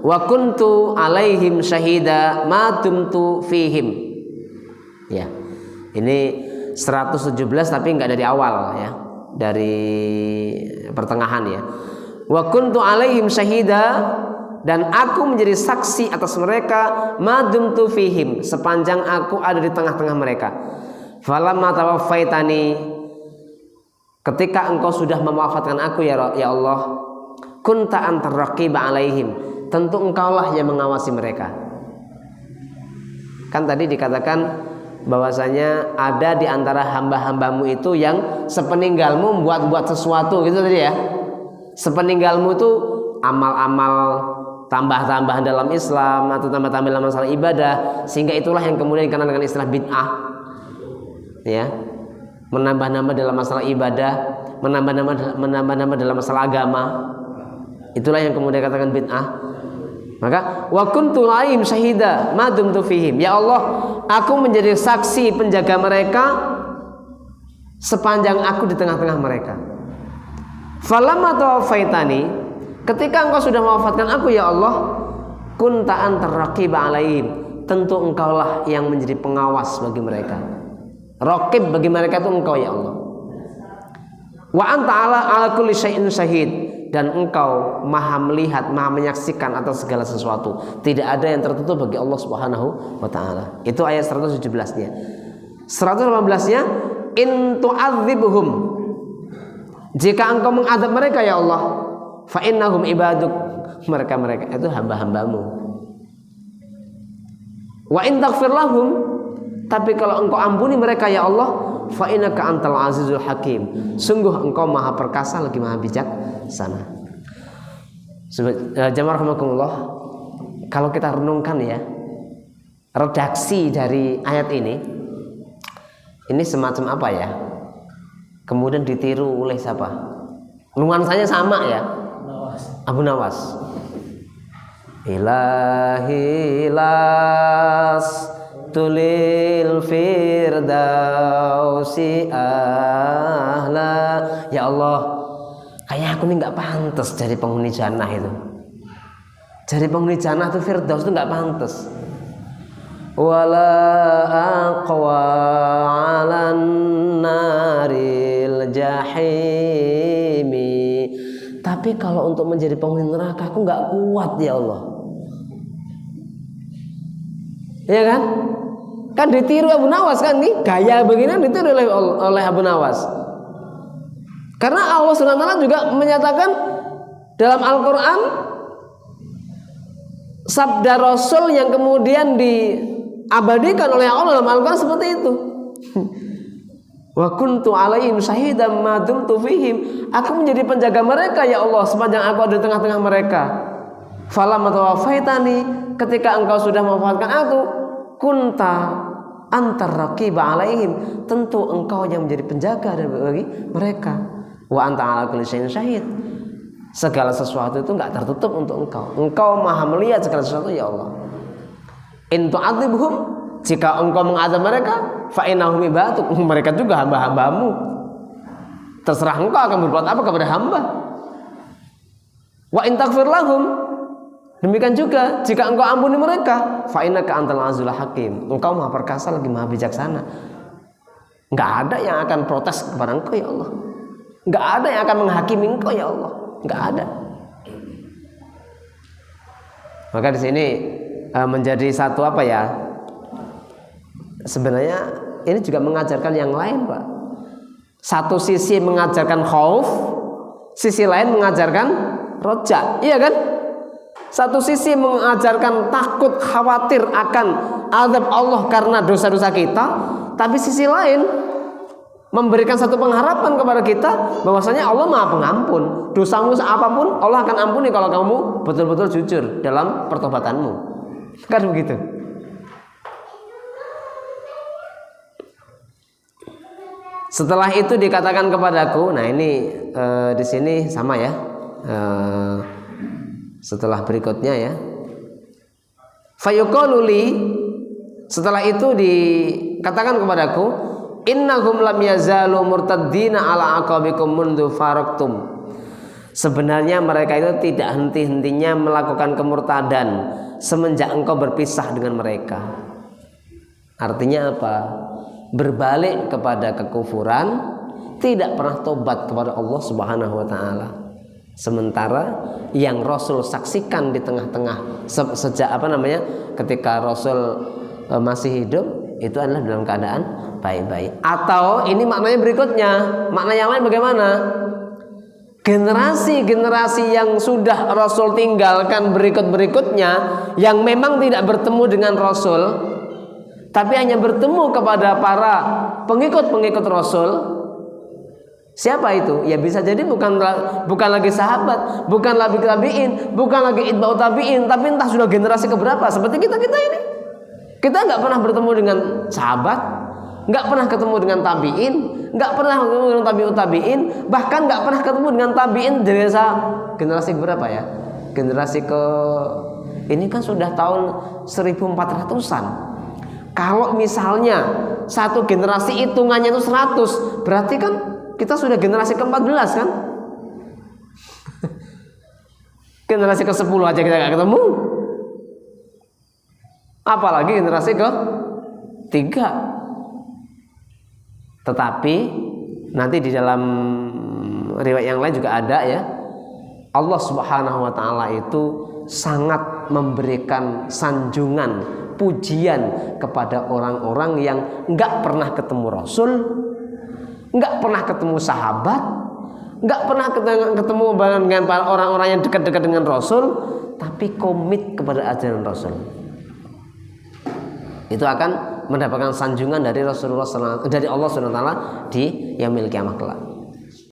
Wa kuntu alaihim syahida ma dumtu fihim. Ya. Ini 117 tapi enggak dari awal ya. Dari pertengahan ya. Wa kuntu alaihim syahida, dan aku menjadi saksi atas mereka ma dumtu fihim, sepanjang aku ada di tengah-tengah mereka. Falamma tawaffaitani, ketika engkau sudah mewafatkan aku ya Allah, kunta antar raqiba alaihim, tentu engkaulah yang mengawasi mereka. Kan tadi dikatakan bahwasanya ada di antara hamba-hambamu itu yang sepeninggalmu buat sesuatu gitu tadi ya. Sepeninggalmu itu amal-amal tambah-tambahan dalam Islam atau tambah-tambah dalam masalah ibadah, sehingga itulah yang kemudian dikenal dengan istilah bid'ah. Ya. Menambah-nambah dalam masalah ibadah, menambah-nambah dalam masalah agama. Itulah yang kemudian dikatakan bid'ah. Maka wa kuntu alaihim syahida ma dumtu fihim. Ya Allah, aku menjadi saksi penjaga mereka sepanjang aku di tengah-tengah mereka. Falamma tawaffaitani, ketika engkau sudah mewafatkan aku ya Allah, kunta antar raqiba alaihim, tentu engkaulah yang menjadi pengawas bagi mereka. Raqib bagi mereka itu engkau ya Allah. Wa anta ala kulli syai'in syahid, dan engkau maha melihat, maha menyaksikan atas segala sesuatu. Tidak ada yang tertutup bagi Allah Subhanahu wa ta'ala. Itu ayat 117-nya. 118-nya, in tu'adzibhum, jika engkau mengadab mereka ya Allah, fa innahum ibaduk, mereka itu hamba-hambamu. Wa in taghfir lahum, tapi kalau engkau ampuni mereka ya Allah, fa innaka antal azizul hakim, sungguh engkau maha perkasa lagi maha bijaksana. Jamaah rahimakumullah, kalau kita renungkan ya, redaksi dari ayat ini semacam apa ya, kemudian ditiru oleh siapa? Nuansanya sama ya, Abu Nawas. Ilahi las tulil firdausi ahla. Ya Allah, kayak aku nih nggak pantas jadi penghuni jannah itu. Jadi penghuni jannah itu firdaus itu nggak pantas. Wala aqwa 'alan naril jahimi. Tapi kalau untuk menjadi penghuni neraka aku nggak kuat ya Allah. Iya kan? Kan ditiru Abu Nawas kan nih, gaya begini ditiru oleh Abu Nawas. Karena Allah SWT juga menyatakan dalam Al-Quran, sabda Rasul yang kemudian diabadikan oleh Allah dalam Al-Quran seperti itu. Wa kuntu alaihim syahidan ma dumtu fihim, aku menjadi penjaga mereka ya Allah sepanjang aku ada di tengah-tengah mereka. Falamma tawaffaitani, ketika engkau sudah mewafatkan aku, kunta antar raqiba alaihim, tentu engkau yang menjadi penjaga bagi mereka. Wa anta ala kulli syai'in syahid, segala sesuatu itu enggak tertutup untuk engkau. Engkau maha melihat segala sesuatu ya Allah. In tu'adzibhum, jika engkau mengadab mereka, fa innahum ibaduk, mereka juga hamba-hambamu. Terserah engkau akan berbuat apa kepada hamba. Wa in taghfir lahum, demikian juga jika engkau ampuni mereka, fa innaka antal azizul hakim, engkau maha perkasa lagi maha bijaksana. Enggak ada yang akan protes kepada engkau ya Allah. Enggak ada yang akan menghakimi engkau ya Allah. Enggak ada. Maka di sini menjadi satu apa ya? Sebenarnya ini juga mengajarkan yang lain, Pak. Satu sisi mengajarkan khauf, sisi lain mengajarkan roja. Iya kan? Satu sisi mengajarkan takut, khawatir akan azab Allah karena dosa-dosa kita, tapi sisi lain memberikan satu pengharapan kepada kita bahwasanya Allah Maha Pengampun. Dosamu apapun Allah akan ampuni kalau kamu betul-betul jujur dalam pertobatanmu. Kan begitu. Setelah itu dikatakan kepadaku, nah ini di sini sama ya. Setelah berikutnya ya, fayuqaluli, setelah itu dikatakan kepadaku, innahum lam yazalu murtaddina ala aqabikum mundu faraktum, Sebenarnya mereka itu tidak henti-hentinya melakukan kemurtadan semenjak engkau berpisah dengan mereka. Artinya apa? Berbalik kepada kekufuran, tidak pernah tobat kepada Allah Subhanahu wa taala. Sementara yang Rasul saksikan di tengah-tengah sejak ketika Rasul masih hidup itu adalah dalam keadaan baik-baik. Atau ini maknanya berikutnya, makna yang lain bagaimana? Generasi-generasi yang sudah Rasul tinggalkan berikut-berikutnya yang memang tidak bertemu dengan Rasul, tapi hanya bertemu kepada para pengikut-pengikut Rasul. Siapa itu? Ya bisa jadi bukan lagi sahabat, bukan lagi tabi'in, bukan lagi itba'ut tabi'in, tapi entah sudah generasi keberapa. Seperti kita ini. Kita nggak pernah bertemu dengan sahabat, nggak pernah ketemu dengan tabi'in, nggak pernah ketemu dengan tabi'ut tabi'in, bahkan nggak pernah ketemu dengan tabi'in dari generasi berapa ya? Generasi ini kan sudah tahun 1400-an. Kalau misalnya satu generasi hitungannya itu 100, berarti kan kita sudah generasi ke-14 kan? Generasi ke-10 aja kita nggak ketemu, apalagi generasi ke-3. Tetapi nanti di dalam riwayat yang lain juga ada ya, Allah Subhanahu wa taala itu sangat memberikan sanjungan, pujian kepada orang-orang yang enggak pernah ketemu Rasul, enggak pernah ketemu sahabat, enggak pernah ketemu dengan orang-orang yang dekat-dekat dengan Rasul, tapi komit kepada ajaran Rasul. Itu akan mendapatkan sanjungan dari Rasulullah, dari Allah Subhanahu wa taala di yaumil kiamah kelak.